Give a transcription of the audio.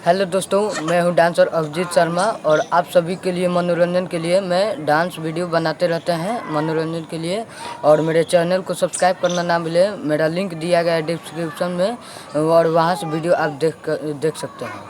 Hello दोस्तों, मैं हूं डांसर अभिजीत शर्मा और आप सभी के लिए मनोरंजन के लिए मैं डांस वीडियो बनाते रहते हैं मनोरंजन के लिए। और मेरे चैनल को सब्सक्राइब करना ना भूलें। मेरा लिंक दिया गया है डिस्क्रिप्शन में और वहां से वीडियो आप देख सकते हैं।